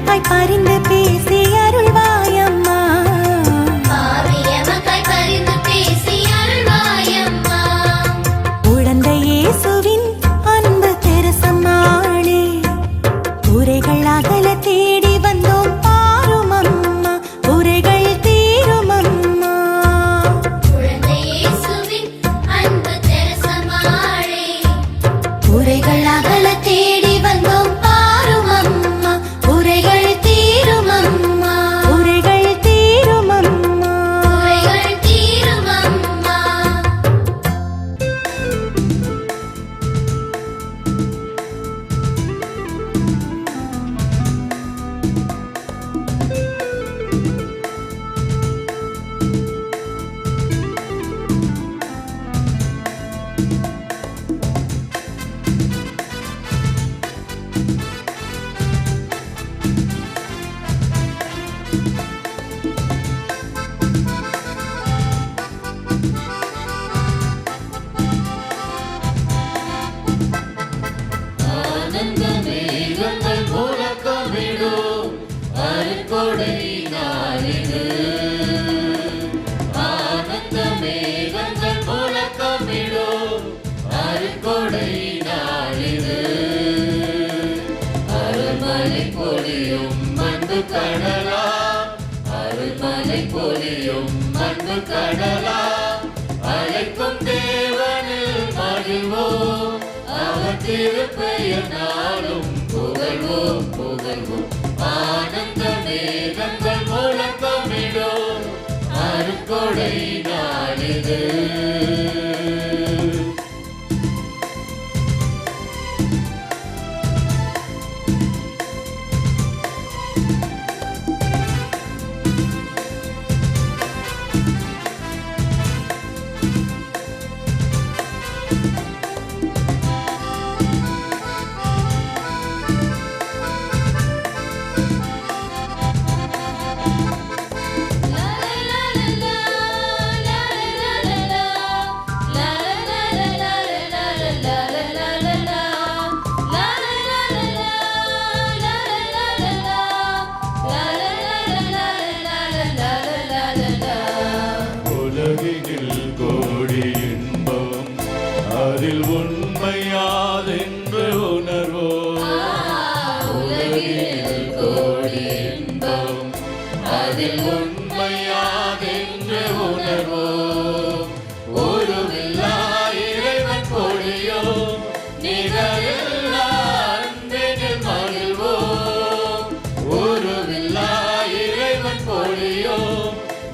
எமக்காய் பரிந்து பேசி அருள்வாயம்மா. பாவி எமக்காய் பரிந்து பேசி அருள்வாயம்மா. உடந்தை இயேசுவின் அன்பு தெரசம்மாளே, உரைகள் அகல தேடி வந்தோம் பாரும் அம்மா, உரைகள் தீரும் அம்மா. உடந்தை இயேசுவின் அன்பு தெரசம்மாளே, உரைகள் அகல தேடி வந்தோம் பாரும் அம்மா, உரைகள் தீரும் அம்மா, உரைகள் தீரும் அம்மா, உரைகள் தீரும் அம்மா. அழைக்கும் தேவனில் மகிழ்வோம், அவர் திருப்பெயர் நாளும் புகழ்வோம் புகழ்வோம். ஆனந்த மேகங்கள் முழக்கமிடும் அருட்கொடை நாளிது. உலகில் கோடி இன்பம், அதில் உண்மையாதென்று உணர்வோம். உலகில் கோடி இன்பம், அதில் உண்மையாதென்று உணர்வோம். ஒருவில்லா இறைவன் பொழியோ, நிகரில்லா அன்பினில் மகிழ்வோம். ஒருவில்லா இறைவன் பொழியோ,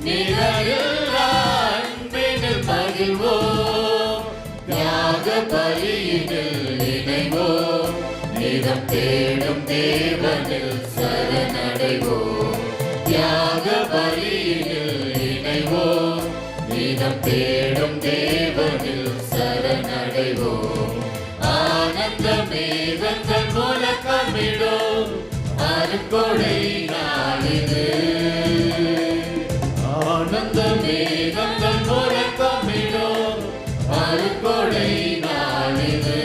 நிகரில்லா அன்பினில் மகிழ்வோம். தியாக பலியினில் இணைவோம், நிதம் தேடும் தேவனில் சரணடைவோம். தியாக பலியினில் இணைவோம், நிதம் தேடும் தேவனில் சரணடைவோம். ஆனந்த மேகங்கள் முழக்கமிடும் அருட்கொடை நாளிது. ஆனந்த மேகங்கள் முழக்கமிடும் அருட்கொடை நாளிது.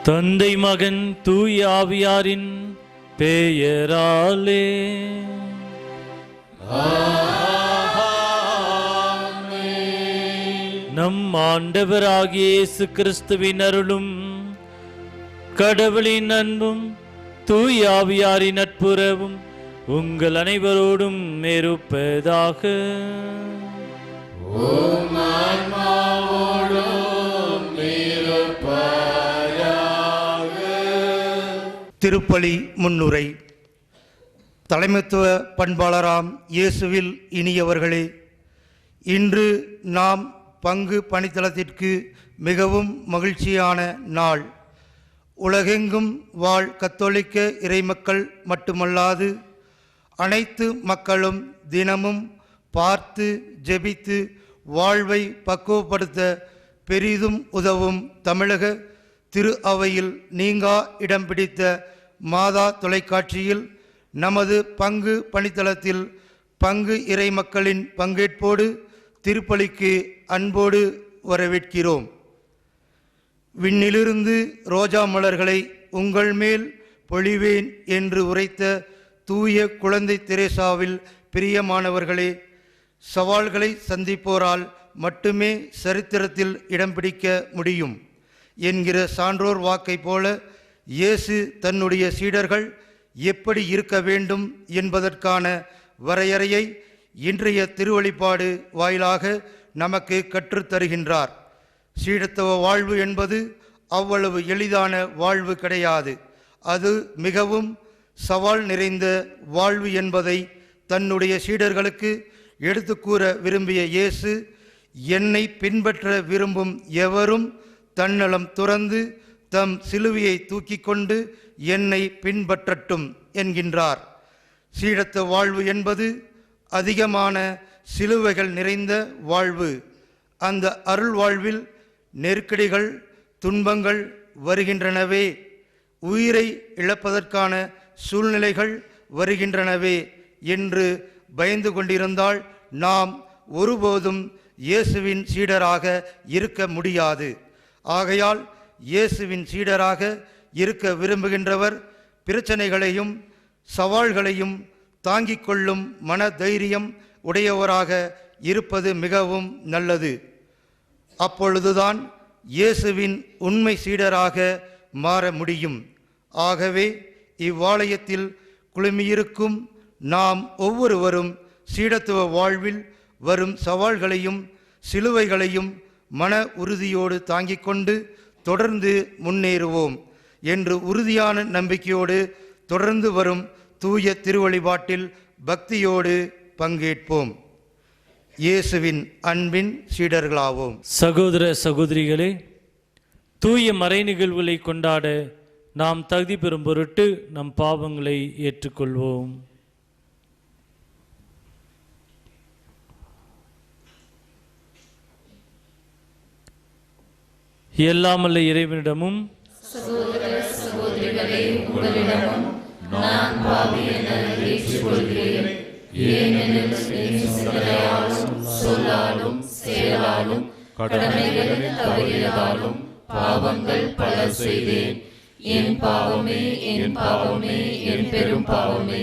தந்தை மகன் தூய ஆவியாரின் பெயராலே நம் ஆண்டவராகிய இயேசு கிறிஸ்துவின் அருளும் கடவுளின் அன்பும் தூய ஆவியாரின் நட்புறவும் உங்கள் அனைவரோடும் இருப்பதாக. திருப்பலி முன்னுரை. தலைமைத்துவ பண்பாளராம் இயேசுவில் இனியவர்களே, இன்று நாம் பங்கு பணித்தளத்திற்கு மிகவும் மகிழ்ச்சியான நாள். உலகெங்கும் வாழ் கத்தோலிக்க இறைமக்கள் மட்டுமல்லாது அனைத்து மக்களும் தினமும் பார்த்து ஜெபித்து வாழ்வை பக்குவப்படுத்த பெரிதும் உதவும் தமிழக திரு அவையில் நீங்கா இடம் பிடித்த மாதா தொலைக்காட்சியில் நமது பங்கு பணித்தளத்தில் பங்கு இறை மக்களின் பங்கேற்போடு திருப்பலிக்கு அன்போடு வரவேற்கிறோம். விண்ணிலிருந்து ரோஜா மலர்களை உங்கள் மேல் பொழிவேன் என்று உரைத்த தூய குழந்தை தெரேசாவில் பிரியமானவர்களே, சவால்களை சந்திப்போரால் மட்டுமே சரித்திரத்தில் இடம் பிடிக்க முடியும் என்கிற சான்றோர் வாக்கை போல இயேசு தன்னுடைய சீடர்கள் எப்படி இருக்க வேண்டும் என்பதற்கான வரையறையை இன்றைய திருவழிபாடு வாயிலாக நமக்கு கற்றுத்தருகின்றார். சீடத்துவ வாழ்வு என்பது அவ்வளவு எளிதான வாழ்வு கிடையாது. அது மிகவும் சவால் நிறைந்த வாழ்வு என்பதை தன்னுடைய சீடர்களுக்கு எடுத்து கூற விரும்பிய இயேசு, என்னை பின்பற்ற விரும்பும் எவரும் தன்னலம் துறந்து தம் சிலுவையை தூக்கி கொண்டு என்னை பின்பற்றட்டும் என்கின்றார். சீடத்துவ வாழ்வு என்பது அதிகமான சிலுவைகள் நிறைந்த வாழ்வு. அந்த அருள் வாழ்வில் நெருக்கடிகள், துன்பங்கள் வருகின்றனவே, உயிரை இழப்பதற்கான சூழ்நிலைகள் வருகின்றனவே என்று பயந்து கொண்டிருந்தால் நாம் ஒருபோதும் இயேசுவின் சீடராக இருக்க முடியாது. ஆகையால் இயேசுவின் சீடராக இருக்க விரும்புகின்றவர் பிரச்சனைகளையும் சவால்களையும் தாங்கிக் கொள்ளும் மன தைரியம் உடையவராக இருப்பது மிகவும் நல்லது. அப்பொழுதுதான் இயேசுவின் உண்மை சீடராக மாற முடியும். ஆகவே இவ்வாலயத்தில் குழுமியிருக்கும் நாம் ஒவ்வொருவரும் சீடத்துவ வாழ்வில் வரும் சவால்களையும் சிலுவைகளையும் மன உறுதியோடு தாங்கிக் கொண்டு தொடர்ந்து முன்னேறுவோம் என்று உறுதியான நம்பிக்கையோடு தொடர்ந்து வரும் தூய திருவழிபாட்டில் பக்தியோடு பங்கேற்போம். இயேசுவின் அன்பின் சீடர்களாவோம். சகோதர சகோதரிகளே, தூய மறை நிகழ்வுகளை கொண்டாட நாம் தகுதி பெறும் பொருட்டு நம் பாவங்களை ஏற்றுக்கொள்வோம். எல்லாமல்ல இறைவனிடமும் சகோதர சகோதரிகளே, உங்களிடமும் நான் பாவி என ஏற்றுக்கொள்கிறேன். ஏனெனில் என் சிந்தனையாலும் சொல்லாலும் செயலாலும் கடமைகள் தவறியதாலும் பாவங்கள் பல செய்தேன். என் பாவமே, என் பாவமே, என் பெரும் பாவமே.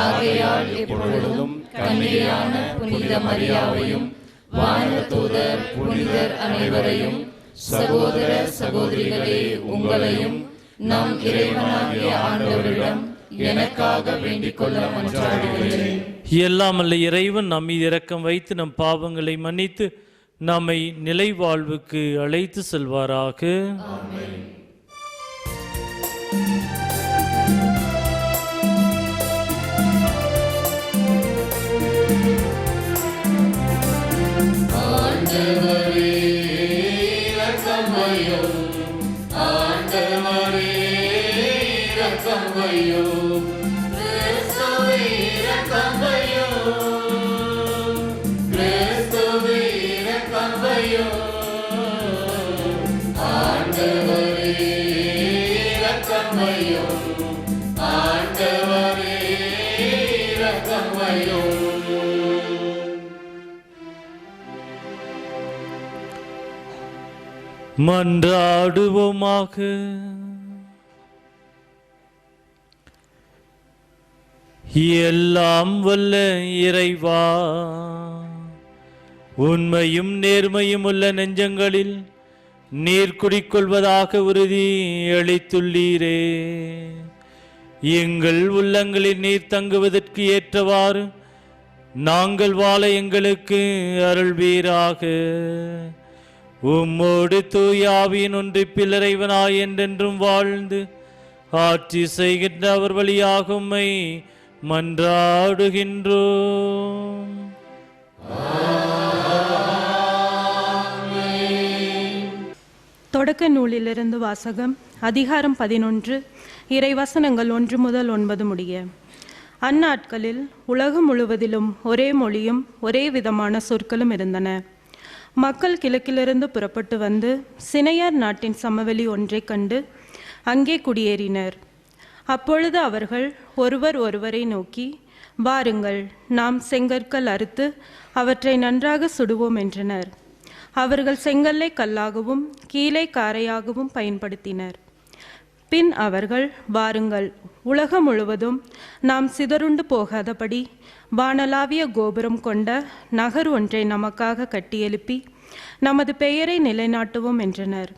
ஆகையால் எப்பொழுதும் கன்னிகையான புனித மரியாவையும் வானதூதர் புனிதர் அனைவரையும், சகோதர சகோதரிகளே உங்களையும் நம் இறைவனாகிய ஆண்டவரிடம் எனக்காக வேண்டிக் கொள்ள மன்றாடுகிறேன். எல்லாமல்ல இறைவன் நம் மீது இரக்கம் வைத்து நம் பாவங்களை மன்னித்து நம்மை நிலை வாழ்வுக்கு அழைத்து செல்வாராக. ஆண்டவரே இரக்கம் வையும், ஆண்டவரே இரக்கம் வையும், கிறிஸ்துவே இரக்கம் வையும், கிறிஸ்துவே இரக்கம் வையும், ஆண்டவரே இரக்கம் வையும், ஆண்டவரே இரக்கம் வையும். மன்றாடுவோமாக. எல்லாம் வல்ல இறைவா, உண்மையும் நேர்மையும் உள்ள நெஞ்சங்களில் நீர் குடிக்கொள்வதாக உறுதி அளித்துள்ளீரே. எங்கள் உள்ளங்களில் நீர் தங்குவதற்கு ஏற்றவாறு நாங்கள் வாழ எங்களுக்கு அருள்வீராக. உம்மோடு தூய ஆவியின் ஒன்றிப்பில் இறைவனாய் என்றென்றும் வாழ்ந்து ஆட்சி செய்கின்ற அவர் வழியாக உம்மை மன்றாடுகின்றோம். தொடக்க நூலிலிருந்து வாசகம். அதிகாரம் 11, இறைவசனங்கள் 1 முதல் 9 முடிய. அந்நாட்களில் உலகம் முழுவதிலும் ஒரே மொழியும் ஒரே விதமான சொற்களும் இருந்தன. மக்கள் கிழக்கிலிருந்து புறப்பட்டு வந்து சினையார் நாட்டின் சமவெளி ஒன்றைக் கண்டு அங்கே குடியேறினர். அப்பொழுது அவர்கள் ஒருவர் ஒருவரை நோக்கி, வாருங்கள், நாம் செங்கற்கள் அறுத்து அவற்றை நன்றாக சுடுவோம் என்றனர். அவர்கள் செங்கல்லை கல்லாகவும் கீழே காரையாகவும் பயன்படுத்தினர். பின் அவர்கள், வாருங்கள், உலகம் முழுவதும் நாம் சிதறுண்டு போகாதபடி வானளாவிய கோபுரம் கொண்ட நகர் ஒன்றை நமக்காக கட்டியெழுப்பி நமது பெயரை நிலைநாட்டுவோம் என்றனர்.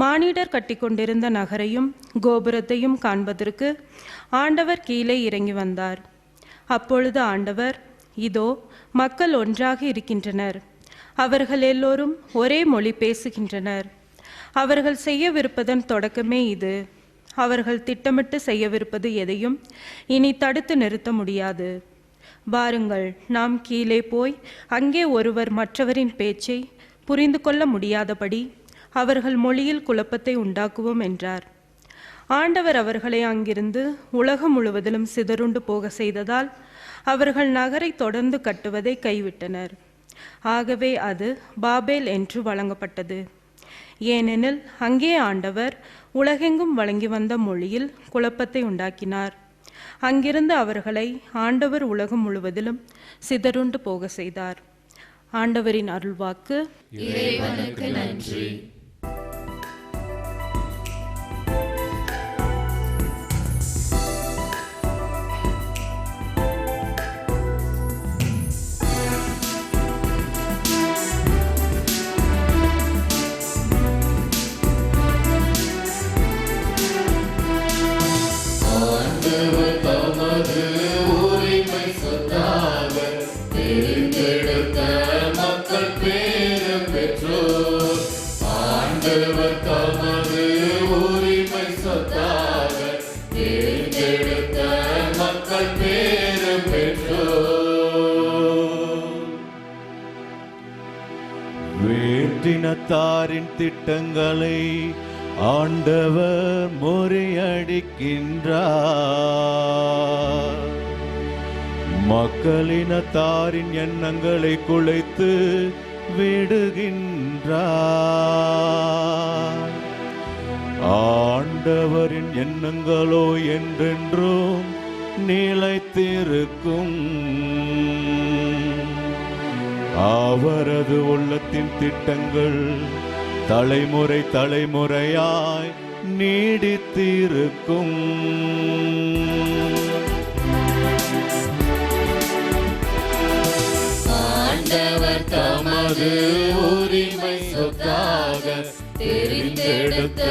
மானிடர் கட்டிக்கொண்டிருந்த நகரையும் கோபுரத்தையும் காண்பதற்கு ஆண்டவர் கீழே இறங்கி வந்தார். அப்பொழுது ஆண்டவர், இதோ மக்கள் ஒன்றாக இருக்கின்றனர், அவர்கள் எல்லோரும் ஒரே மொழி பேசுகின்றனர். அவர்கள் செய்யவிருப்பதன் தொடக்கமே இது. அவர்கள் திட்டமிட்டு செய்யவிருப்பது எதையும் இனி தடுத்து நிறுத்த முடியாது. வாருங்கள், நாம் கீழே போய் அங்கே ஒருவர் மற்றவரின் பேச்சை புரிந்து கொள்ள முடியாதபடி அவர்கள் மொழியில் குழப்பத்தை உண்டாக்குவோம் என்றார். ஆண்டவர் அவர்களை அங்கிருந்து உலகம் முழுவதிலும் சிதறுண்டு போக செய்ததால் அவர்கள் நகரை தொடர்ந்து கட்டுவதை கைவிட்டனர். ஆகவே அது பாபேல் என்று வழங்கப்பட்டது. ஏனெனில் அங்கே ஆண்டவர் உலகெங்கும் வழங்கி வந்த மொழியில் குழப்பத்தை உண்டாக்கினார். அங்கிருந்து அவர்களை ஆண்டவர் உலகம் முழுவதிலும் சிதறுண்டு போக செய்தார். ஆண்டவரின் அருள்வாக்கு. இறைவனுக்கு நன்றி. ஆண்டவர் தமது உரிமை சொத்தாக தெரிந்தெடுத்த மக்கள் பேறு பெற்றோர். ஆண்டவர் தமது உரிமை சொத்தாக தெரிந்தெடுத்த மக்கள் பேறு பெற்றோர். வேற்றினத்தாரின் திட்டங்களை ஆண்டவர் முறியடிக்கின்றார். மக்களினத்தாரின் எண்ணங்களை குலைத்து விடுகின்றார். ஆண்டவரின் எண்ணங்களோ என்றென்றும் நிலைத்திருக்கும். அவரது உள்ளத்தின் திட்டங்கள் தலைமுறை தலைமுறையாய் நீடித்திருக்கும். ஆண்டவர் தமது உரிமை சொத்தாக தெரிந்தெடுத்த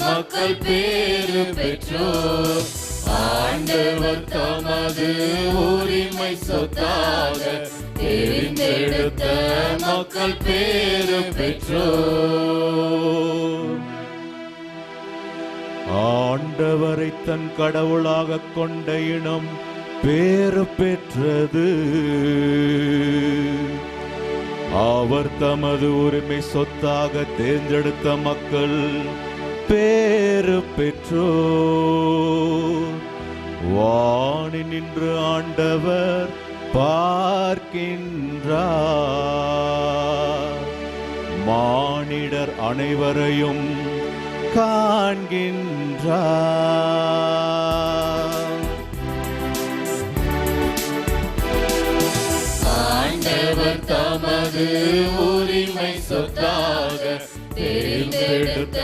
மக்கள் பேறு பெற்றோர். ஆண்டவர் தமது உரிமை சொத்தாக தெரிந்தெடுத்த மக்கள் பேறு பெற்றோர். ஆண்டவரை தன் கடவுளாக கொண்ட இனம் பேறு பெற்றது. அவர் தமது உரிமை சொத்தாக தேர்ந்தெடுத்த மக்கள் பேறு பெற்றோர். வானி நின்று ஆண்டவர் பார்க்கின்றார். மானிடர் அனைவரையும் காண்கின்றார். ஆண்டவர் தமது உரிமை சொத்தாக தெரிந்தெடுத்த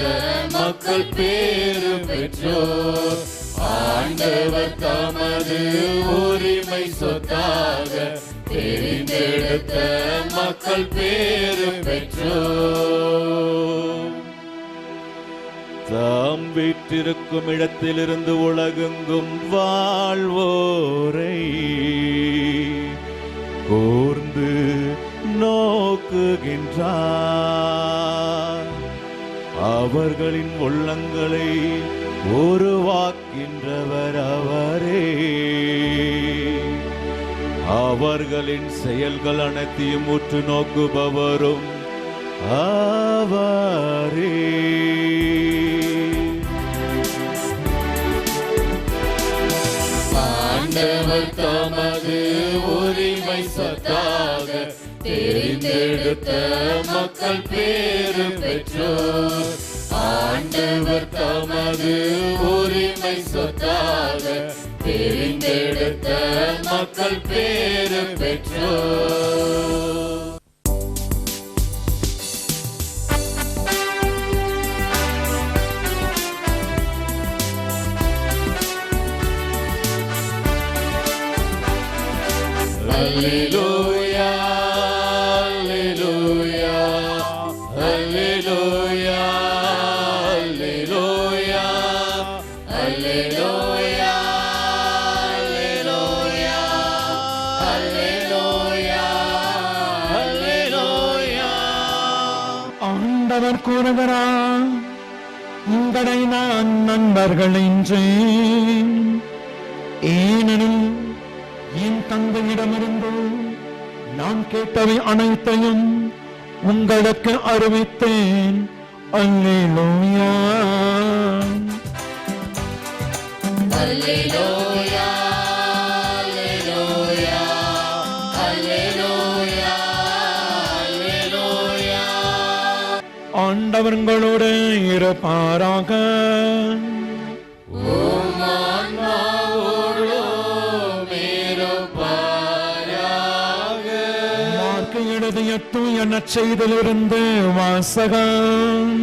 மக்கள் பேறு பெற்றோர். ஆண்டவர் தமது உரிமை சொத்தாக தெரிந்தெடுத்த மக்கள் பேறு பெற்றோர். தாம் வீற்றிருக்கும் இடத்திலிருந்து உலகெங்கும் வாழ்வோரை கூர்ந்து நோக்குகின்றார். அவர்களின் உள்ளங்களை உருவாக்கின்றவர் அவரே. அவர்களின் செயல்கள் அனைத்தையும் உற்று நோக்குபவரும் அவரே. ஆண்டவர் தமது உரிமை சொத்தாக தெரிந்தெடுத்த மக்கள் பேறு பெற்றோர். ஆண்டவர் தமது உரிமை சொத்தாக தெரிந்தெடுத்த மக்கள் பேறு பெற்றோர். அல்லேலூயா அல்லேலூயா அல்லேலூயா அல்லேலூயா அல்லேலூயா அல்லேலூயா அல்லேலூயா. ஆண்டவர் கூறுகிறார், உங்களை நான் நண்பர்கள் என்றேன், ஏனெனில் என் தந்தையிடமிருந்து நான் கேட்டவை அனைத்தையும் உங்களுக்கு அறிவித்தேன். அல்லேலூயா அல்லேலூயா அல்லேலூயா அல்லேலூயா அல்லேலூயா. ஆண்டவர் உங்களோடு இருப்பாராக. உம் ஆன்மாவோடும் இருப்பாராக. மார்க்கு எழுதிய தூய நற்செய்தியிலிருந்து வாசகம்.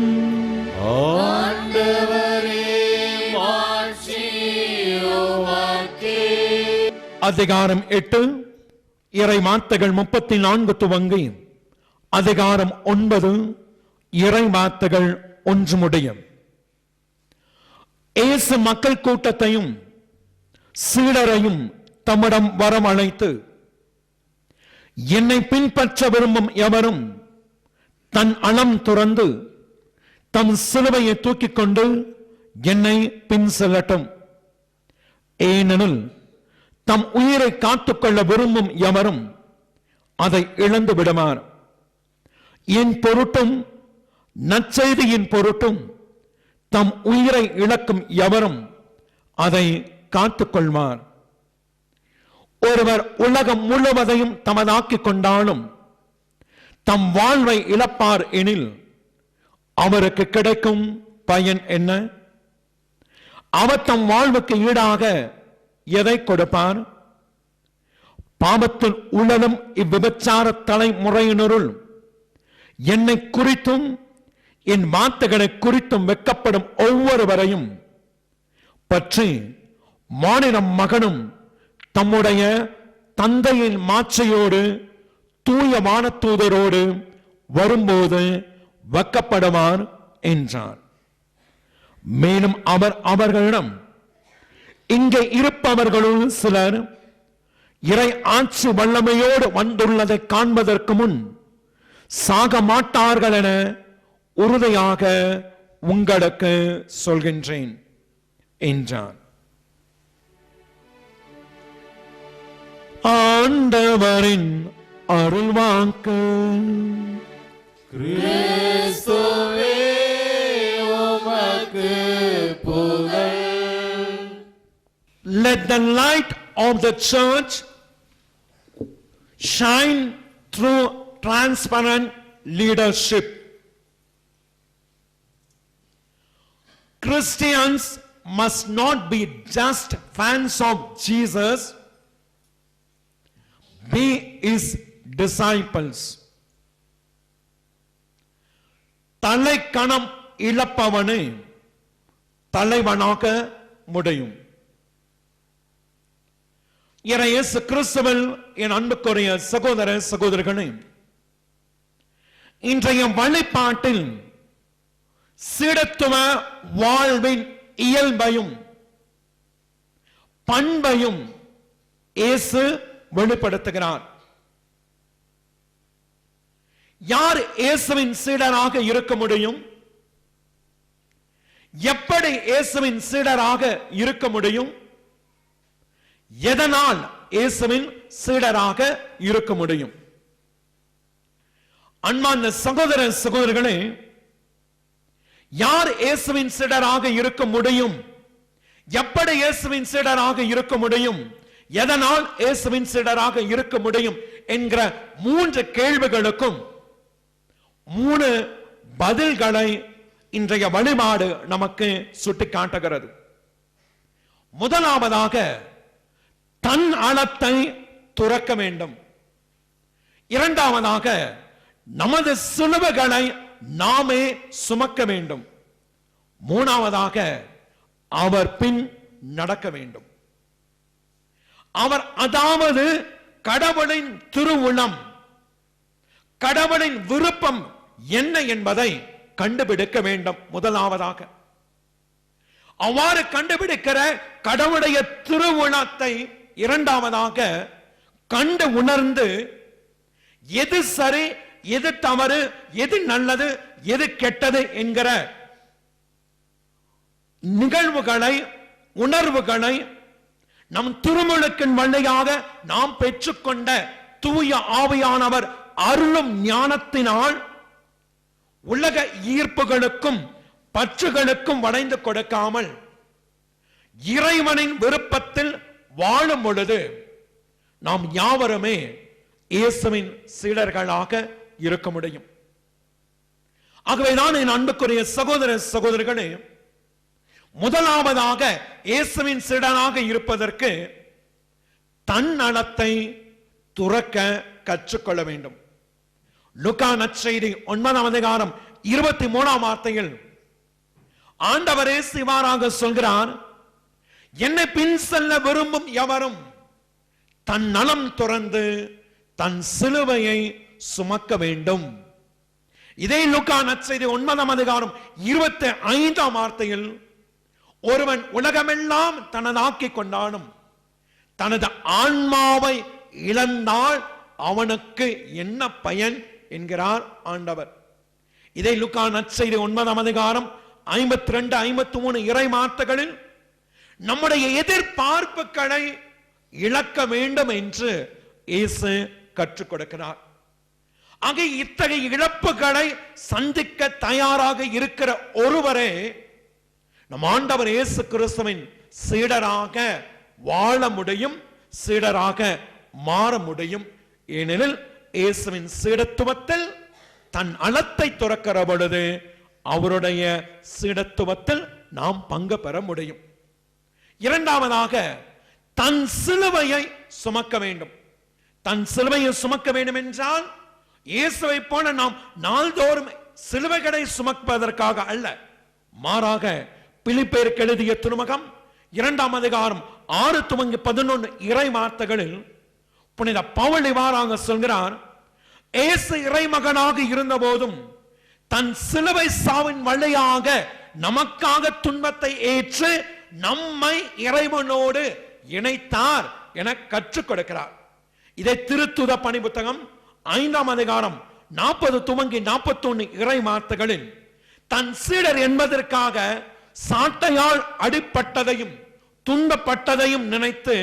ஆண்டவரே மாட்சி உமக்கே. அதிகாரம் 8 இறை வார்த்தைகள் 34 துவங்கி அதிகாரம் 9 இறை வார்த்தைகள் 1 முடியும். இயேசு மக்கள் கூட்டத்தையும் சீடரையும் தம்மிடம் வரவழைத்து, என்னை பின்பற்ற விரும்பும் எவரும் தன் அலம் துறந்து தம் சிலுவையை தூக்கிக் கொண்டு என்னை பின் செல்லட்டும். ஏனெனில் தம் உயிரை காத்துக்கொள்ள விரும்பும் எவரும் அதை இழந்து விடுவார். என் பொருட்டும் நற்செய்தியின் பொருட்டும் தம் உயிரை இழக்கும் எவரும் அதை காத்துக்கொள்வார். ஒருவர் உலகம் முழுவதையும் தமதாக்கிக் கொண்டாலும் தம் வாழ்வை இழப்பார் எனில் அவருக்கு கிடைக்கும் பயன் என்ன? அவர் தம் வாழ்வுக்கு ஈடாக எதை கொடுப்பார்? பாவத்தில் உழலும் இவ்விபச்சார தலைமுறையினருள் என்னை குறித்தும் என் வார்த்தைகளை குறித்தும் வெட்கப்படும் ஒவ்வொருவரையும் பற்றி மானிட மகனும் தம்முடைய தந்தையின் மாட்சியோடு தூய வானதூதரோடு வரும்போது வெட்கப்படுவார் என்றார். மேலும் அவர் அவர்களிடம், இங்கே இருப்பவர்களுள் சிலர் இறை ஆட்சி வல்லமையோடு வந்துள்ளதை காண்பதற்கு முன் சாக மாட்டார்கள் என உறுதியாக உங்களுக்கு சொல்கின்றேன் என்றார். ஆண்டவரின் அருள்வாக்கு. கிறிஸ்துவே உமக்கு புகழ். Let the light of the church shine through transparent leadership. Christians must not be just fans of Jesus, be his disciples. தலைக்கணம் இழப்பவனே தலைவனாக முடியும். இயேசு கிறிஸ்துவில் என் அன்புக்குரிய சகோதர சகோதரிகளே, இன்றைய வழிபாட்டில் சீடத்துவ வாழ்வின் இயல்பையும் பண்பையும் இயேசு வெளிப்படுத்துகிறார். யார் இயேசுவின் சீடராக இருக்க முடியும்? எப்படி இயேசுவின் சீடராக இருக்க முடியும்? எதனால் இயேசுவின் சீடராக இருக்க முடியும்? அன்பார்ந்த சகோதர சகோதரிகளே, யார் இயேசுவின் சீடராக இருக்க முடியும்? எப்படி இயேசுவின் சீடராக இருக்க முடியும்? எதனால் இயேசுவின் சீடராக இருக்க முடியும் என்கிற 3 கேள்விகளுக்கும் 3 பதில்களை இன்றைய வழிபாடு நமக்கு சுட்டிக்காட்டுகிறது. முதலாவதாக, தன் அளத்தை துறக்க வேண்டும். இரண்டாவதாக, நமது சிலுவைகளை நாமே சுமக்க வேண்டும். மூணாவதாக, அவர் பின் நடக்க வேண்டும். அவர் அதாவது கடவுளின் திருவுளம், கடவுளின் விருப்பம் என்ன என்பதை கண்டுபிடிக்க வேண்டும். முதலாவதாக அவ்வாறு கண்டுபிடிக்கிற கடவுளுடைய திருவுளத்தை இரண்டாவதாக கண்டு உணர்ந்து எது சரி, எது தவறு, எது நல்லது, எது கெட்டது என்கிற நிகழ்வுகளை, உணர்வுகளை நம் திருமுழுக்கின் வழியாக நாம் பெற்றுக்கொண்ட தூய ஆவியானவர் அருளும் ஞானத்தினால் உலக ஈர்ப்புகளுக்கும் பற்றுகளுக்கும் வளைந்து கொடுக்காமல் இறைவனின் விருப்பத்தில் வாழும் பொழுது நாம் யாவருமே இயேசுவின் சீடர்களாக இருக்க முடியும். ஆகவேதான் என் அன்புக்குரிய சகோதர சகோதரிகளே, முதலாவதாக இயேசுவின் சீடனாக இருப்பதற்கு தன்னலத்தை துறக்க கற்றுக்கொள்ள வேண்டும். லூக்கா நற்செய்தி 9ஆம் அதிகாரம் 23ஆம் வார்த்தையில் ஆண்டவரே இவ்வாறாக சொல்கிறார், என்னை பின் செல்ல விரும்பும் எவரும் தன் நலம் துறந்து தன் சிலுவையை சுமக்க வேண்டும். இதே லூக்கா நற்செய்தி 9ஆம் அதிகாரம் 25ஆம் வார்த்தையில் ஒருவன் உலகமெல்லாம் தனதாக்கிக் கொண்டாலும் தனது ஆன்மாவை இழந்தால் அவனுக்கு என்ன பயன் என்கிறார் ஆண்டவர். இதை லூக்கா நற்செய்தி 9ஆம் அதிகாரம் 52, 53 இறை வார்த்தைகளில் நம்முடைய எதிர்பார்ப்புகளை இழக்க வேண்டும் என்று இயேசு கற்றுக் கொடுக்கிறார். ஆக இத்தகைய இழப்புகளை சந்திக்க தயாராக இருக்கிற ஒருவரே நம் ஆண்டவர் இயேசு கிறிஸ்துவின் சீடராக வாழ முடியும், சீடராக மாற முடியும். ஏனெனில் இயேசுவின் சீடத்துவத்தில் தன் அளத்தை துறக்கிற பொழுது அவருடைய சீடத்துவத்தில் நாம் பங்கு பெற முடியும். இரண்டாவதாக தன் சிலுவையை சுமக்க வேண்டும். தன் சிலுவையை சுமக்க வேண்டும் என்றால் இயேசுவை போல நாம் நாள்தோறும் சிலுவைகளை சுமப்பதற்காக அல்ல, மாறாக பிலிப்பியருக்கு எழுதிய திருமுகம் 2ஆம் அதிகாரம் 6 துவங்கி 11 இறை வார்த்தைகளில் புனித பவுல் இவ்வாறாக சொல்கிறார், இயேசு இறைமகனாக இருந்த போதும் தன் சிலுவை சாவின் வழியாக நமக்காக துன்பத்தை ஏற்று நம்மை இறைவனோடு இணைத்தார் என கற்றுக் கொடுக்கிறார். இதை திருத்துத பணி புத்தகம் 5ஆம் அதிகாரம் 40 துவங்கி 41 இறை வார்த்தைகளில் தன் சீடர் என்பதற்காக சாட்டையால் அடிப்பட்டதையும் துன்பப்பட்டதையும் நினைத்து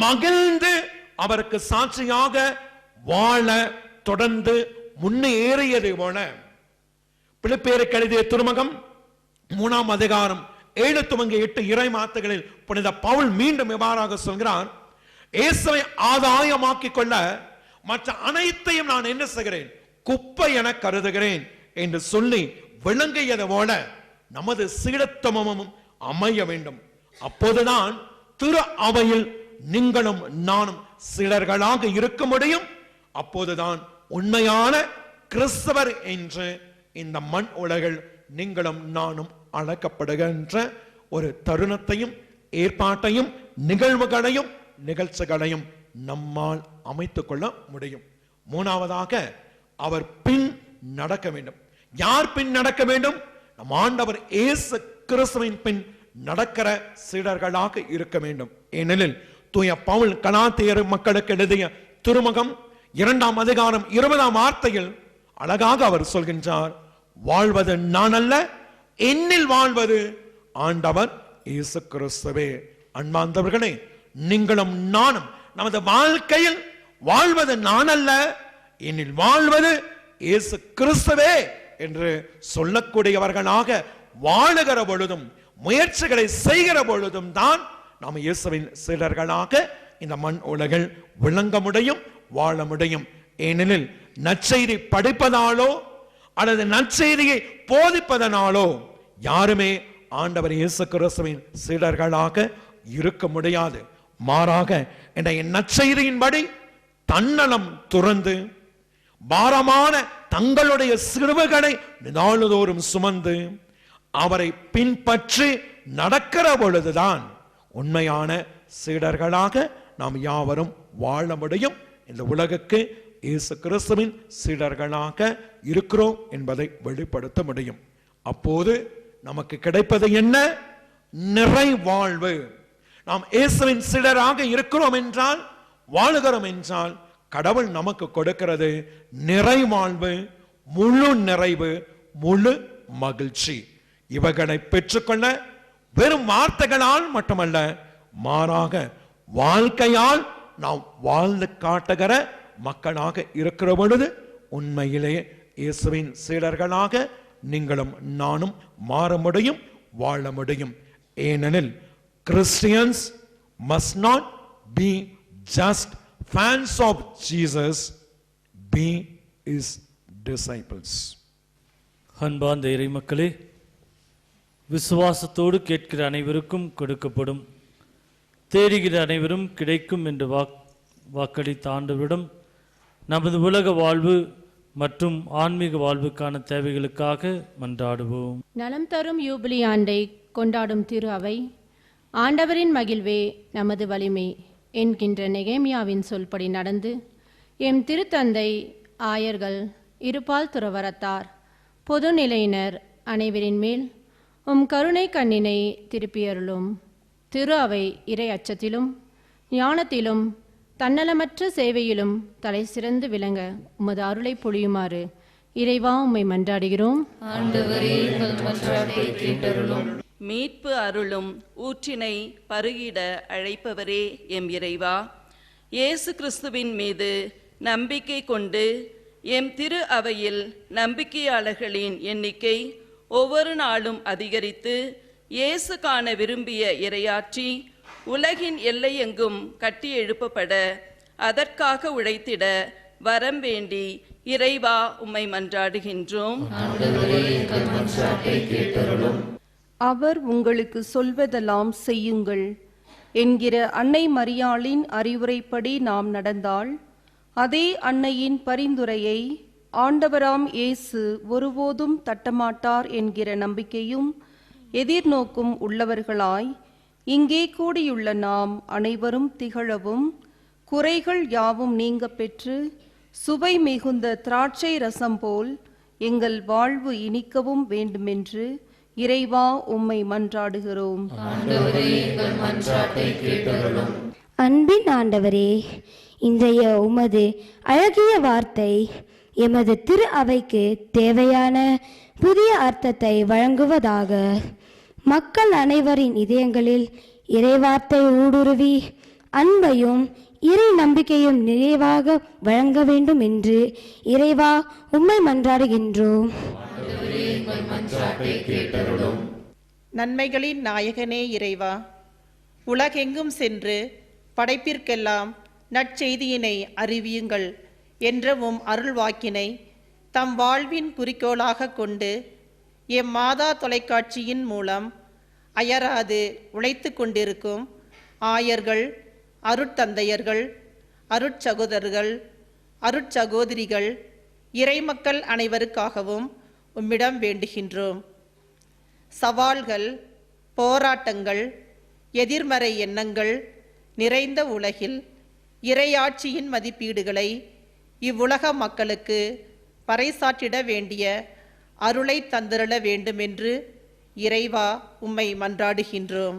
மகிழ்ந்து அவருக்கு சாட்சியாக வாழ தொடர்ந்து முன்னேறியதை போல பிலிப்பியருக்கு எழுதிய திருமுகம் 3ஆம் அதிகாரம் 7 துவங்கி 8 இறை வார்த்தைகளில் புனித பவுல் மீண்டும் இவ்வாறாக சொல்கிறார், இயேசுவை ஆதாயமாக்கிக் கொள்ள மற்ற அனைத்தையும் நான் என்ன செய்கிறேன், குப்பை என கருதுகிறேன் என்று சொல்லி விளங்கியது போல நமது சீடத்துவமும் அமைய வேண்டும். அப்போதுதான் திரு அவையில் நீங்களும் நானும் சீடர்களாக இருக்க முடியும். அப்போதுதான் உண்மையான கிறிஸ்தவர் என்று இந்த மண் உலகில் நீங்களும் நானும் அழைக்கப்படுகின்ற ஒரு தருணத்தையும் ஏற்பாட்டையும் நிகழ்வுகளையும் நிகழ்ச்சிகளையும் நம்மால் அமைத்துக் கொள்ள முடியும். மூணாவதாக அவர் பின் நடக்க வேண்டும். யார் பின் நடக்க வேண்டும்? நம் ஆண்டவர் இயேசு கிறிஸ்துவின் பின் நடக்கிற சீடர்களாக இருக்க வேண்டும். ஏனெனில் தூய பவுல் கலாத்தியர் மக்களுக்கு எழுதிய திருமுகம் 2ஆம் அதிகாரம் 20ஆம் வார்த்தையில் அழகாக அவர் சொல்கின்றார், வாழ்வது நான் அல்ல, என்னில் வாழ்வது ஆண்டவர் இயேசு கிறிஸ்துவே. அன்பார்ந்தவர்களே, நீங்களும் நானும் நமது வாழ்க்கையில் வாழ்வது நான் அல்ல, என்னில் வாழ்வது இயேசு கிறிஸ்துவே என்று சொல்லக்கூடியவர்களாக வாழுகிற பொழுதும் முயற்சிகளை செய்கிற பொழுதும் தான் நாம் இயேசுவின் சீடர்களாக இந்த மண் உலகில் விளங்க முடியும், வாழ முடியும். ஏனெனில் நற்செய்தி படிப்பதாலோ அல்லது நற்செய்தியை போதிப்பதனாலோ யாருமே ஆண்டவர் இயேசு கிறிஸ்துவின் சீடர்களாக இருக்க முடியாது. மாறாக இன்றைய நற்செய்தியின்படி தன்னலம் துறந்து பாரமான தங்களுடைய சிலுவைகளை நாள்தோறும் சுமந்து அவரை பின்பற்றி நடக்கிற பொழுதுதான் உண்மையான சீடர்களாக நாம் யாவரும் வாழ முடியும். இந்த உலகுக்கு இயேசு கிறிஸ்துவின் சீடர்களாக இருக்கிறோம் என்பதை வெளிப்படுத்த முடியும். அப்போது நமக்கு கிடைப்பது என்ன? நிறைவாழ்வு. நாம் இயேசுவின் சீடராக இருக்கிறோம் என்றால், வாழுகிறோம் என்றால், கடவுள் நமக்கு கொடுக்கிறது நிறைவாழ்வு, முழு நிறைவு, முழு மகிழ்ச்சி. இவைகளை பெற்றுக்கொள்ள வெறும் வார்த்தைகளால் மட்டுமல்ல, மாறாக வாழ்க்கையால் நாம் வாழ்ந்து காட்டுகிற மக்களாக இருக்கிற பொழுது உண்மையிலேயே இயேசுவின் சீடர்களாக நீங்களும் நானும் மாற முடியும், வாழ முடியும். ஏனெனில் Christians must not be just fans of Jesus, be his disciples. அன்பார்ந்த இறைமக்களே, விசுவாசத்தோடு கேட்கிற அனைவருக்கும் கொடுக்கப்படும், தேடுகிற அனைவரும் கிடைக்கும் என்று வாக்களித்த ஆண்டவரிடம் நமது உலக வாழ்வு மற்றும் ஆன்மீக வாழ்வுக்கான தேவைகளுக்காக மன்றாடுவோம். நலம் தரும் யூபிலி ஆண்டை கொண்டாடும் திரு அவை, ஆண்டவரின் மகிழ்வே நமது வலிமை என்கின்ற நெகேமியாவின் சொல்படி நடந்து எம் திருத்தந்தை, ஆயர்கள், இருபால் துறவரத்தார், பொதுநிலையினர் அனைவரின் மேல் உம் கருணை கண்ணினை திருப்பியருளும். திரு அவை இறை அச்சத்திலும் ஞானத்திலும் தன்னலமற்ற சேவையிலும் தலை சிறந்து விளங்க உமது அருளை பொழியுமாறு இறைவா உம்மை மன்றாடுகிறோம். மீட்பு அருளும் ஊற்றினை பருகிட அழைப்பவரே எம் இறைவா, இயேசு கிறிஸ்துவின் மீது நம்பிக்கை கொண்டு எம் திரு அவையில் நம்பிக்கையாளர்களின் எண்ணிக்கை ஒவ்வொரு நாளும் அதிகரித்து இயேசு காண விரும்பிய இறையாற்றி உலகின் எல்லையெங்கும் கட்டி எழுப்பப்பட அதற்காக உழைத்திட வரம் வேண்டி இறைவா உம்மை மன்றாடுகின்றோம். அவர் உங்களுக்கு சொல்வதெல்லாம் செய்யுங்கள் என்கிற அன்னை மரியாளின் அறிவுரைப்படி நாம் நடந்தால், அதே அன்னையின் பரிந்துரையை ஆண்டவராம் இயேசு ஒருபோதும் தட்டமாட்டார் என்கிற நம்பிக்கையும் எதிர்நோக்கும் உள்ளவர்களாய் இங்கே கூடியுள்ள நாம் அனைவரும் திகழவும், குறைகள் யாவும் நீங்க பெற்று சுவை மிகுந்த திராட்சை ரசம் போல் எங்கள் வாழ்வு இனிக்கவும் வேண்டுமென்று இறைவா உம்மை மன்றாடுகிறோம். அன்பின் ஆண்டவரே, இன்றைய உமது அழகிய வார்த்தை எமது திரு அவைக்கு தேவையான புதிய அர்த்தத்தை வழங்குவதாக. மக்கள் அனைவரின் இதயங்களில் இறைவார்த்தை ஊடுருவி அன்பையும் இறை நம்பிக்கையும் நிறைவாக வழங்க வேண்டும் என்று இறைவா உம்மை மன்றாடுகின்றோம். நன்மைகளின் நாயகனே இறைவா, உலகெங்கும் சென்று படைப்பிற்கெல்லாம் நற்செய்தியினை அறிவியுங்கள் என்ற உம் அருள்வாக்கினை தம் வாழ்வின் குறிக்கோளாக கொண்டு எம் மாதா தொலைக்காட்சியின் மூலம் அயராது உழைத்து கொண்டிருக்கும் ஆயர்கள், அருட்தந்தையர்கள், அருட்சகோதரர்கள், அருட்சகோதரிகள், இறைமக்கள் அனைவருக்காகவும் உம்மிடம் வேண்டுகின்றோம். சவால்கள், போராட்டங்கள், எதிர்மறை எண்ணங்கள் நிறைந்த உலகில் இறையாட்சியின் மதிப்பீடுகளை இவ்வுலக மக்களுக்கு பறைசாற்றிட வேண்டிய அருளை தந்திரள வேண்டுமென்று இறைவா உம்மை மன்றாடுகின்றோம்.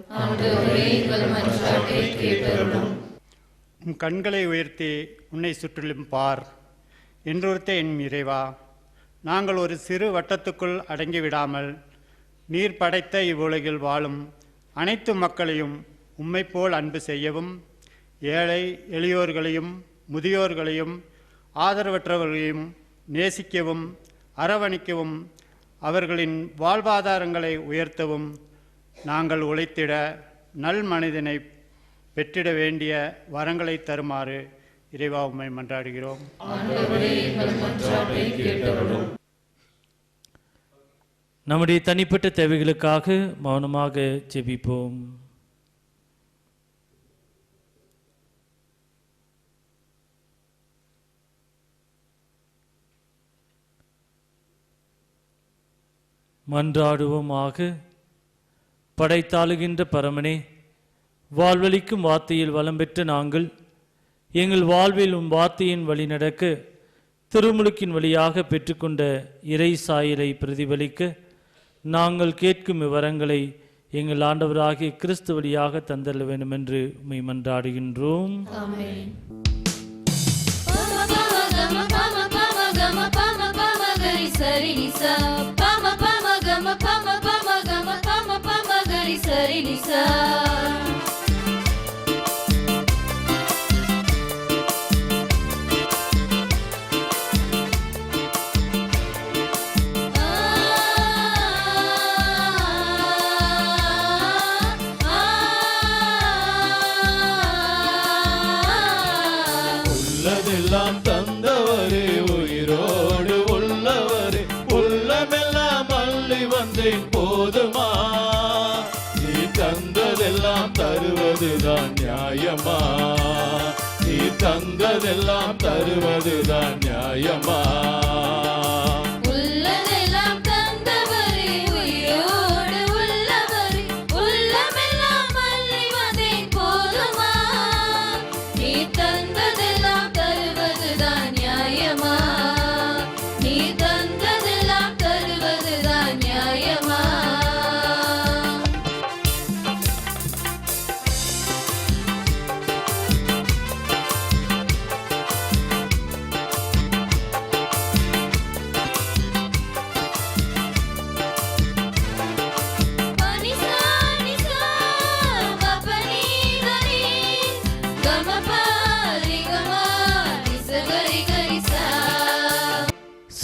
உம் கண்களை உயர்த்தி உன்னை சுற்றிலும் பார் என்றொருத்த என் இறைவா, நாங்கள் ஒரு சிறு வட்டத்துக்குள் அடங்கிவிடாமல் நீர் படைத்த இவ்வுலகில் வாழும் அனைத்து மக்களையும் உம்மை போல் அன்பு செய்யவும், ஏழை எளியோர்களையும் முதியோர்களையும் ஆதரவற்றவர்களையும் நேசிக்கவும் அரவணைக்கவும் அவர்களின் வாழ்வாதாரங்களை உயர்த்தவும் நாங்கள் உழைத்திட நல் மனிதனை பெற்றிட வேண்டிய வரங்களை தருமாறு இறைவா உம்மை மன்றாடுகிறோம். நம்முடைய தனிப்பட்ட தேவைகளுக்காக மௌனமாக ஜெபிப்போம். மன்றாடுவோமாக. படைத்தாளுகின்ற பரமனே, வாழ்வளிக்கும் வார்த்தையில் வளம் பெற்ற நாங்கள் எங்கள் வாழ்வில் உம் வார்த்தையின் வழி நடக்க திருமுழுக்கின் வழியாக பெற்றுக்கொண்ட இறை சாயலை பிரதிபலிக்க நாங்கள் கேட்கும் விவரங்களை எங்கள் ஆண்டவராகிய கிறிஸ்து வழியாக தந்தள்ள வேண்டும் என்று உம்மை மன்றாடுகின்றோம். உள்ளதெல்லாம் தந்தவரே, உயிரோடு உள்ளவரே, உள்ளமெல்லாம் அள்ளி வந்தேன் போதுமா? நீ தந்ததெல்லாம் தருவதுதான் நியாயமா? நீ தந்ததெல்லாம் தருவதுதான் நியாயமா?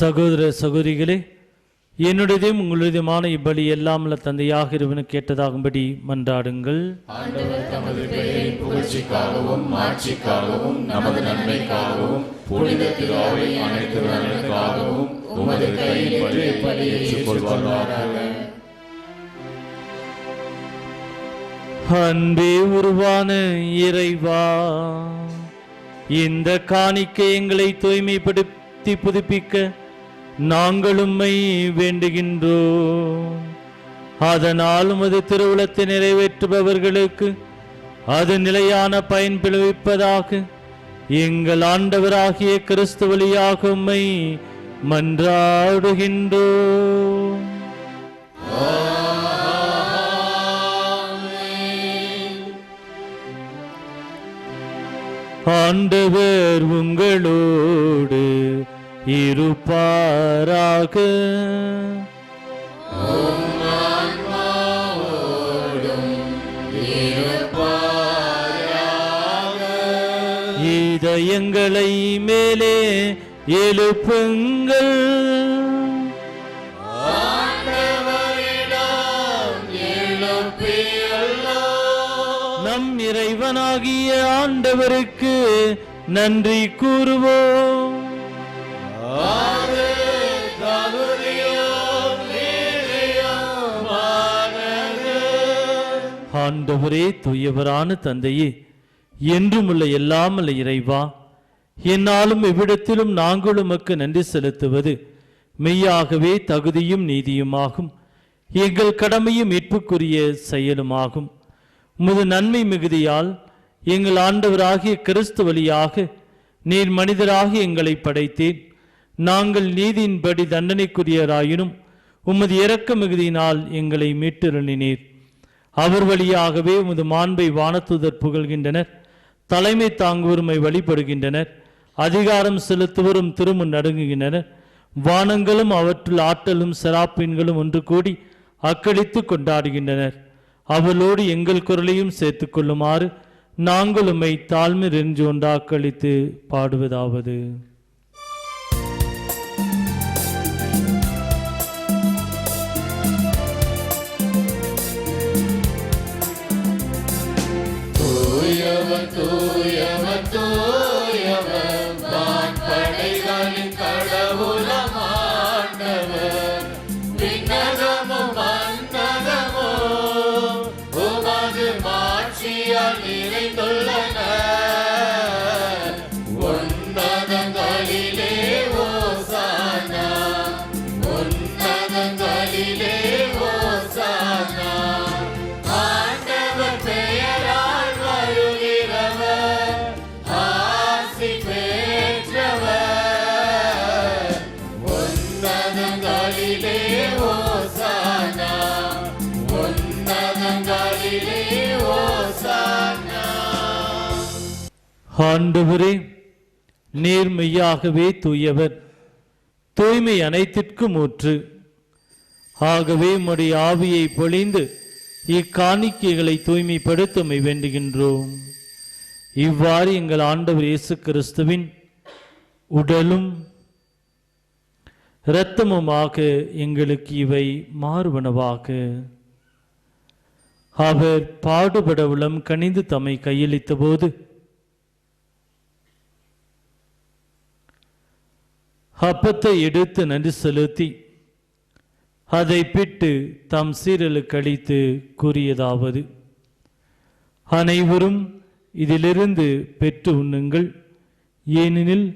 சகோதர சகோதரிகளே, என்னுடையதும் உங்களுடையதுமான இப்பலி எல்லாம் உள்ள தந்தையாக இருவனு கேட்டதாகும்படி மன்றாடுங்கள். ஆண்டவர் தமது பெயரின் புகழ்ச்சிக்காகவும் மாட்சிக்காகவும் நமது நன்மைக்காகவும் புனித திருவை அனைத்து நலனுக்காகவும் உமது கையில் பலியை ஏற்றுக்கொள்வாராக. அன்பே உருவான இறைவா, இந்த காணிக்கை எங்களை தூய்மைப்படுத்தி புதுப்பிக்க நாங்கள் உம்மை வேண்டுகின்றோம். அதனால் உமது திருவுளத்தை நிறைவேற்றுபவர்களுக்கு அது நிலையான பயன் விளைவிப்பதாக எங்கள் ஆண்டவராகிய கிறிஸ்து வழியாக உம்மை மன்றாடுகின்றோம். ஆண்டவர் உங்களோடு இருப்பாராக. இதயங்களை மேலே எழுப்புங்கள். நம் இறைவனாகிய ஆண்டவருக்கு நன்றி கூறுவோம். ஆண்டவரே, தூயவரான தந்தையே, என்றும் உள்ள எல்லாம் உள்ள இறைவா, என்னாலும் எவ்விடத்திலும் நாங்கள் உமக்கு நன்றி செலுத்துவது மெய்யாகவே தகுதியும் நீதியுமாகும். எங்கள் கடமையும் மீட்புக்குரிய செயலுமாகும். உமது நன்மை மிகுதியால் எங்கள் ஆண்டவராகிய கிறிஸ்து வழியாக நீர் மனிதராக எங்களை படைத்தேன். நாங்கள் நீதியின்படி தண்டனைக்குரியராயினும் உமது இரக்க மிகுதியினால் எங்களை மீட்டருளினீர். அவர் வழியாகவே உமது மாண்பை வானத்துதர் புகழ்கின்றனர். தலைமை தாங்குவோருமை வழிபடுகின்றனர். அதிகாரம் செலுத்துவரும் திருமுன் நடுங்குகின்றனர். வானங்களும் அவற்றுள் ஆற்றலும் செராப்பீன்களும் ஒன்று கூடி அக்களித்து கொண்டாடுகின்றனர். அவளோடு எங்கள் குரலையும் சேர்த்து கொள்ளுமாறு நாங்கள் உம்மை தாழ்மை நெஞ்சு ஒன்றாக்களித்து பாடுவதாவது. தூயவர் தூயவர் தூயவர் வான்படைகளின் கடவுளம் ஆண்டவர். விண்ணகமும் மண்ணகமும் உமது மாட்சியால் நிறைந்துள்ளன. உன்னதங்கள் ஆண்டவரே, நீர் மெய்யாகவே தூயவர், தூய்மை அனைத்திற்கும் ஊற்று. ஆகவே உம்முடைய ஆவியை பொழிந்து இக்காணிக்கைகளை தூய்மைப்படுத்தமை வேண்டுகின்றோம். இவ்வாறு எங்கள் ஆண்டவர் இயேசு கிறிஸ்துவின் உடலும் இரத்தமுமாக எங்களுக்கு இவை மாறுவனவாக. அவர் பாடுபட உளம் கனிந்து தம்மை கையளித்த போது அப்பத்தை எடுத்து நன்றி செலுத்தி அதை பிட்டு தம் சீரலுக்கு அளித்து கூறியதாவது: அனைவரும் இதிலிருந்து பெற்று உண்ணுங்கள், ஏனெனில்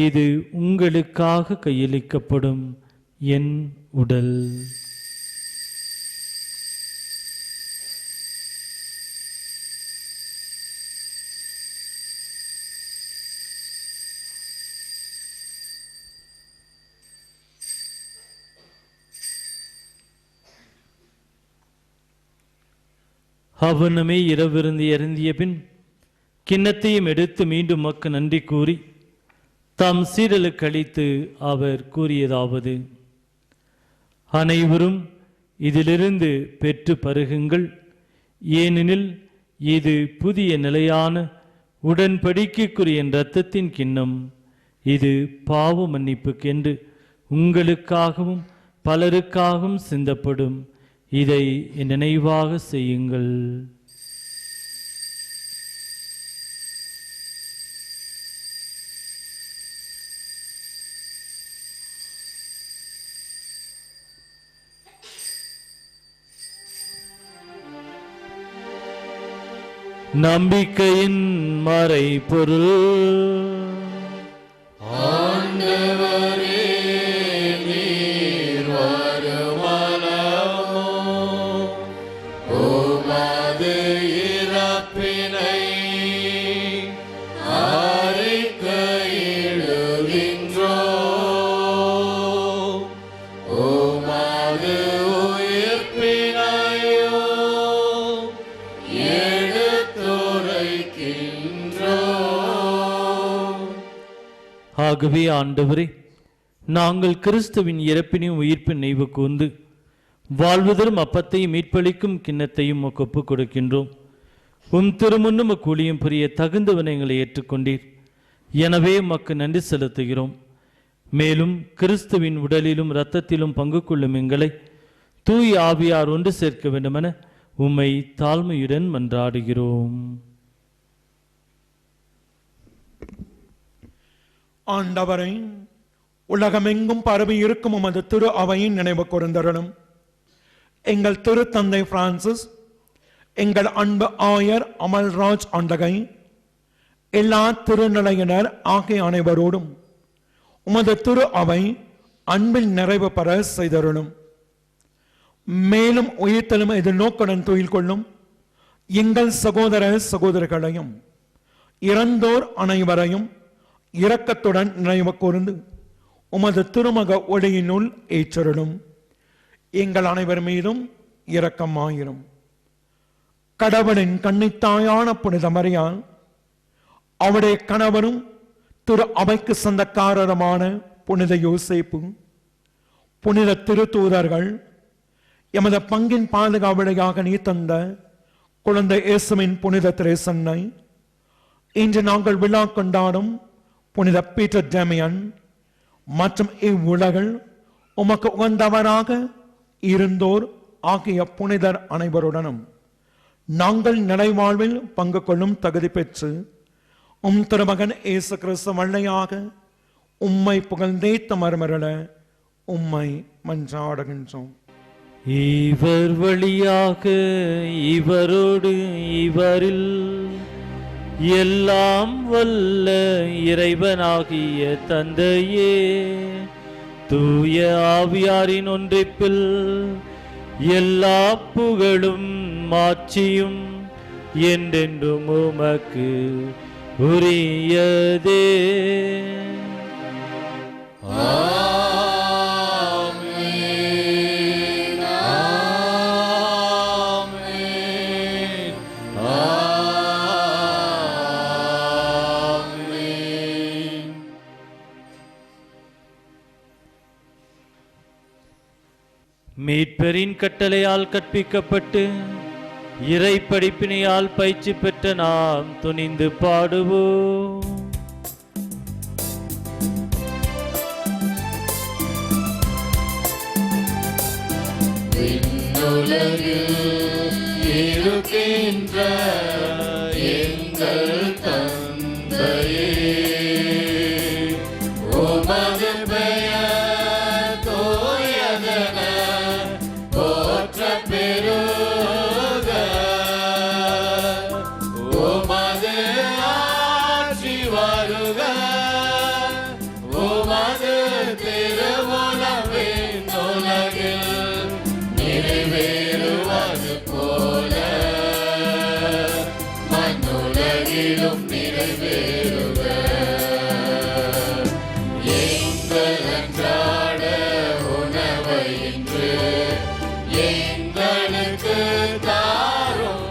இது உங்களுக்காக கையளிக்கப்படும் என் உடல். அவனமே இரவிருந்து அருந்திய பின் கிண்ணத்தையும் எடுத்து மீண்டும் மக்கு நன்றி கூறி தம் சீரலுக்கு அளித்து அவர் கூறியதாவது: அனைவரும் இதிலிருந்து பெற்று பருகுங்கள், ஏனெனில் இது புதிய நிலையான உடன்படிக்கைக்குரிய என் இரத்தத்தின் கிண்ணம். இது பாவ மன்னிப்புக்கென்று உங்களுக்காகவும் பலருக்காகவும் சிந்தப்படும். இதை என் நினைவாக செய்யுங்கள். நம்பிக்கையின் மறைபொருள். ஆண்டவரே, நீர் வருமளவோ உமது இறப்பினை அறிக்கையிடுகின்றோம், உமது உயிர்ப்பினையோ எடுத்துரைக்கின்றோம். ஆகவே ஆண்டவரே, நாங்கள் கிறிஸ்துவின் இறப்பினையும் உயிர்ப்பின் நினைவு கூர்ந்து வாழ்வதரும் அப்பத்தையும் மீட்பளிக்கும் கிண்ணத்தையும் உமக்கு ஒப்புக் கொடுக்கின்றோம். உம் திருமுன்னும் கூலியும் புரிய தகுந்தவனை எங்களை ஏற்றுக்கொண்டீர். எனவே உமக்கு நன்றி செலுத்துகிறோம். மேலும் கிறிஸ்துவின் உடலிலும் இரத்தத்திலும் பங்கு கொள்ளும் எங்களை தூய் ஆவியார் ஒன்று சேர்க்க வேண்டுமென உம்மை தாழ்மையுடன் மன்றாடுகிறோம். ஆண்டவரை, உலகமெங்கும் பரவி இருக்கும் உமது திரு அவையின் நினைவு கூர்ந்தருளும். எங்கள் திரு தந்தை பிரான்சிஸ், எங்கள் அன்பு ஆயர் அமல்ராஜ் ஆண்டகை, எல்லா திருநிலையினர் ஆகிய அனைவரோடும் உமது திரு அவை அன்பில் நிறைவு பெற செய்தருளும். மேலும் உயிர்த்தலும் எதிர்நோக்குடன் துயில் கொள்ளும் எங்கள் சகோதர சகோதரிகளையும் இறந்தோர் அனைவரையும் இரக்கத்துடன் நினைவு கூர்ந்து உமது திருமக ஒளியினுள் ஏற்றருளும். எங்கள் அனைவர் மீதும் இரக்கமாயிரும். கடவுளின் கன்னித்தாயான புனித மரியாள், அவருடைய கணவரும் திரு அவைக்கு சொந்தக்காரருமான புனித யோசேப்பு, புனித திருத்தூதர்கள், எமது பங்கின் பாதுகாவலையாக நீ தந்த குழந்தை இயேசுவின் புனித திரேசன்னை, இன்று நாங்கள் விழா கொண்டாடும் புனித பீட்டர் டேமியன் மற்றும் இவ்வுலகில் உமக்கு உகந்தவராக இருந்தோர் ஆகிய புனிதர் அனைவருடனும் நாங்கள் நிறைவாழ்வில் பங்கு கொள்ளும் தகுதி பெற்று உம் திருமகன் இயேசு கிறிஸ்து வழியாக உம்மை புகழ்ந்தேத்த மறுமருள உம்மை மன்றாடுகின்றோம். இவர் வழியாக இவரோடு இவரில் எல்லாம் வல்ல இறைவனாகிய தந்தையே, தூய ஆவியாரின் ஒன்றிப்பில் எல்லா புகழும் மாட்சியும் என்றென்றும் உமக்கு உரியதே. ஆமென், ஆமென், ஆமென். மீட்பரின் கட்டளையால் கற்பிக்கப்பட்டு இறை படிப்பினையால் பயிற்சி பெற்ற நாம் துணிந்து பாடுவோம். இருக்கின்ற எங்கள் தந்தையே, உமது பெயர் தூயதென போற்ற பெறுக. உமது ஆட்சி வருக. உமது திருவுளம் விண்ணுலகில் நிறைவேறுவது போல மண்ணுலகிலும் நிறைவேறுக. எங்கள் அன்றாட உணவை இன்று எங்களுக்கு தாரும்.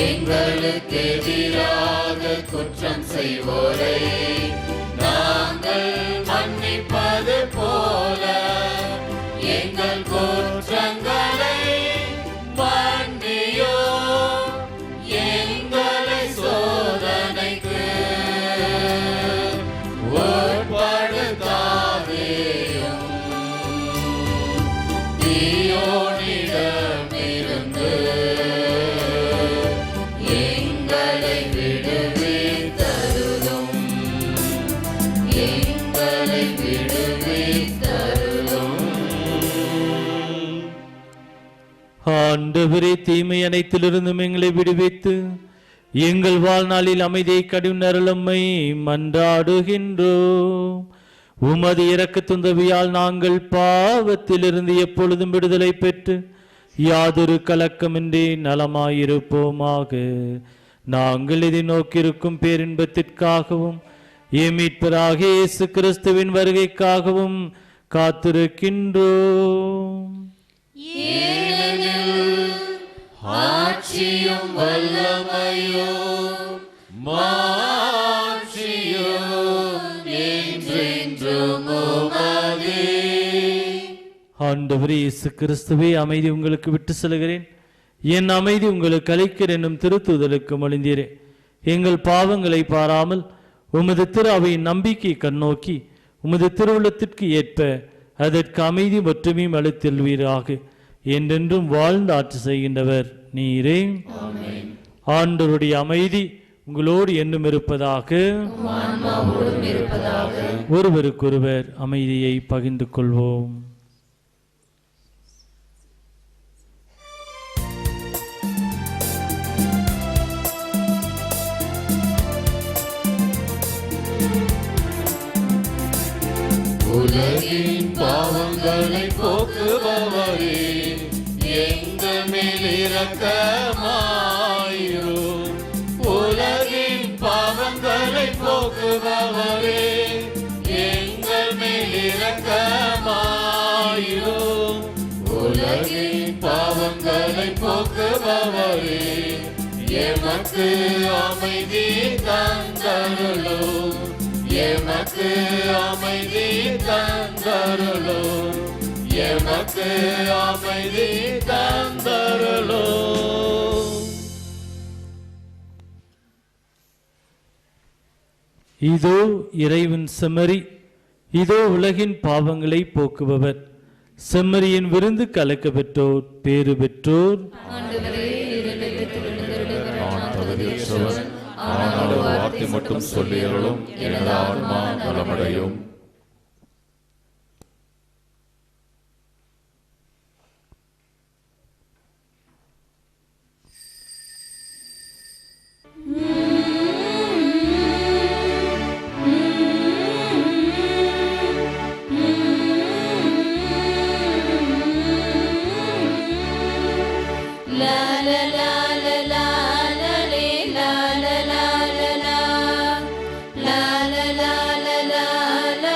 எங்களுக்கு எதிராக குற்றம் செய்வோரை நாங்கள் மன்னிப்பது போல எங்கள் குற்றங்களை மன்னியோ. எங்களை சோதனைக்கு உட்படுத்தாதேயும், தீயோனிடமிருந்து எங்களை விடுவித்தருளும். எங்களை விடுவித்தருளும். ஆண்டவரே, தீமை அனைத்திலிருந்தும் எங்களை விடுவித்து எங்கள் வாழ்நாளில் அமைதியை கடுநரலம்மை மன்றாடுகின்றோம். உமது இரக்கத்துந்தவியால் நாங்கள் பாவத்திலிருந்து எப்பொழுதும் விடுதலை பெற்று யாதொரு கலக்கமின்றி நலமாயிருப்போமாக. நாங்கள் இதை நோக்கியிருக்கும் பேரின்பத்திற்காகவும் மீட்பராகிய இயேசு கிறிஸ்துவின் வருகைக்காகவும் காத்திருக்கின்றோம். ஆட்சியும் வல்லமையும் மாட்சியும் என்றென்றும் உமதே. ஆண்டவரே இயேசு கிறிஸ்துவே, அமைதி உங்களுக்கு விட்டு செல்கிறேன், என் அமைதி உங்களுக்கு அளிக்கிறேன் என்னும் திருத்துதலுக்கு மொழிந்தீரே. எங்கள் பாவங்களை பாராமல் உமது திரு அவையின் நம்பிக்கை கண்ணோக்கி உமது திருவுள்ளத்திற்கு ஏற்ப அதற்கு அமைதி மற்றுமையும் அளித்தல்வீராக. என்றென்றும் வாழ்ந்து ஆட்சி செய்கின்றவர் நீரே. ஆண்டவருடைய அமைதி உங்களோடு என்னும் இருப்பதாக. ஒருவருக்கொருவர் அமைதியை பகிர்ந்து கொள்வோம். உலகின் பாவங்களை போக்குபவரே, எங்கள் மேல் இரக்கமாயிரும். உலகின் பாவங்களை போக்குபவரே, எங்கள் மேல் இரக்கமாயிரும். உலகின் பாவங்களை போக்குபவரே, எமக்கு அமைதி தந்தருளும். எமக்கு அமைதி தந்தருளும். எமக்கு அமைதி தந்தருளும். இதோ இறைவன் செம்மறி, இதோ உலகின் பாவங்களை போக்குபவர். செம்மறியின் விருந்து கலக்க பெற்றோர் பேறு பெற்றோர். ஆனால் வார்த்தை மட்டும் சொல்லியருளும், எனது ஆன்மா நலமடையும். la la la la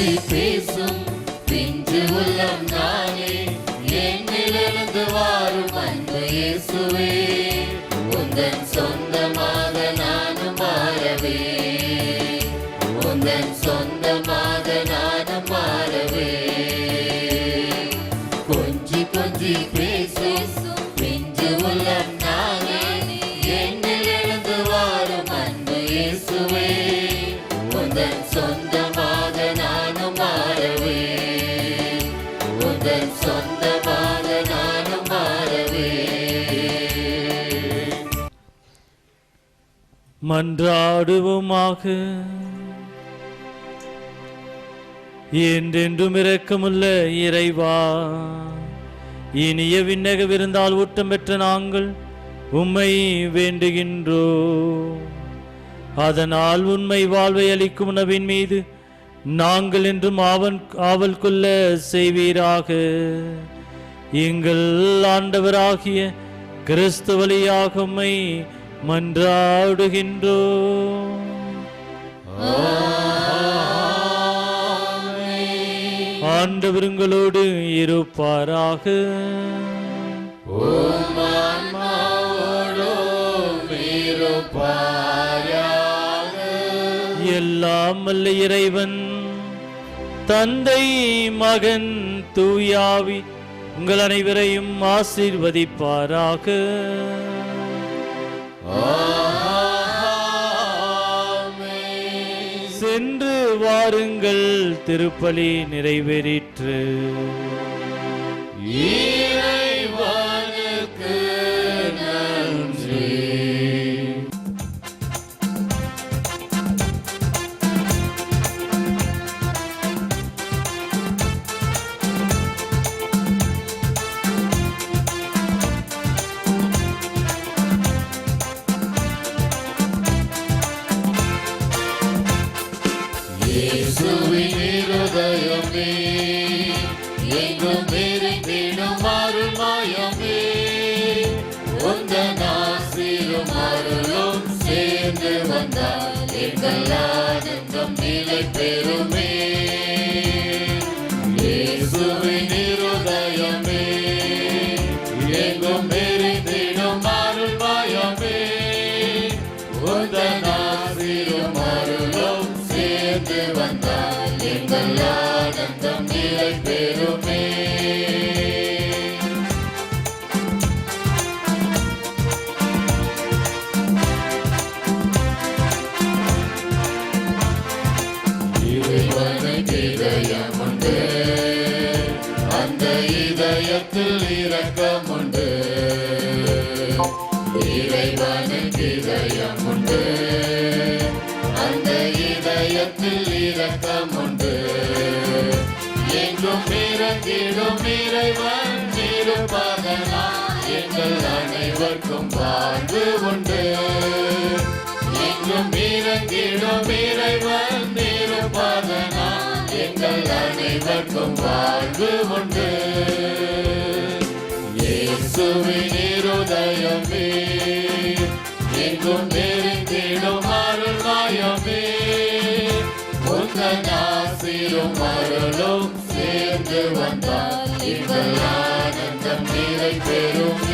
கொஞ்சி பேசும் பிஞ்சு உள்ளம் நானே, என்னிலிருந்து வாரும் அன்பு இயேசுவே, உந்தன் சொந்தமாக நானும் மாறவே, உந்தன் சொந்தமாக நானும் மாறவே. கொஞ்சி கொஞ்சி பேசும் பிஞ்சு உள்ளம் நானே, என்னிலிருந்து வாரும் அன்பு இயேசுவே, உந்தன் சொந்தமாக நானும் மாறவே, உந்தன் சொந்தமாக நானும் மாறவே. மன்றாடுவோமாக. என்றென்றும் இரக்கமுள்ள இறைவா, இனிய விண்ணக விருந்தால் ஊட்டம் பெற்ற நாங்கள் உம்மை வேண்டுகின்றோம். அதனால் உண்மை வாழ்வை அளிக்கும் உணவின் மீது நாங்கள் என்றும் ஆவல் கொள்ள செய்வீராக. எங்கள் ஆண்டவராகிய கிறிஸ்து வழியாக உம்மை மன்றாடுகின்றோம். ஆண்டவர் உங்களோடு இருப்பாராக. எல்லாம் வல்ல இறைவன் தந்தை மகன் தூயாவி உங்கள் அனைவரையும் ஆசீர்வதிப்பாராக. சென்று வாருங்கள், திருப்பலி நிறைவேறிற்று. இறைவனுக்கு நன்றி. இயேசுவின் இருதயமே, எங்கும் நிறைந்திடும் அருள்மயமே, உந்தன் ஆசீரும் அருளும் சேர்ந்து வந்தால் எங்கள் ஆனந்தம் நிலை பெறுமே. இயேசுவின் இருதயமே, எங்கும் நிறைந்திடும் அருள்மயமே, உந்தன் ஆசீரும் அருளும் சேர்ந்து வந்தால் எங்கள் ஆனந்தம் நிலை பெறுமே. இறைவனுக்கு இதயம் உண்டு, அந்த இதயத்தில் இரக்கம் உண்டு. இறைவனுக்கு இதயம் உண்டு, அந்த இதயத்தில் இரக்கம் உண்டு. எங்கும் இறங்கிடும் இறைவன் இருப்பதனால் எங்கள் அனைவருக்கும் வாழ்வு உண்டு. எங்கும் இறங்கிடும் இறைவன் இருப்பதனால் எங்கள் அனைவருக்கும் வாழ்வு உண்டு. இயேசுவின் இருதயமே, எங்கும் நிறைந்திடும் அருள்மயமே, உந்தன் ஆசீரும் அருளும் சேர்ந்து வந்தால் எங்கள் ஆனந்தம் நிலை பெறும்.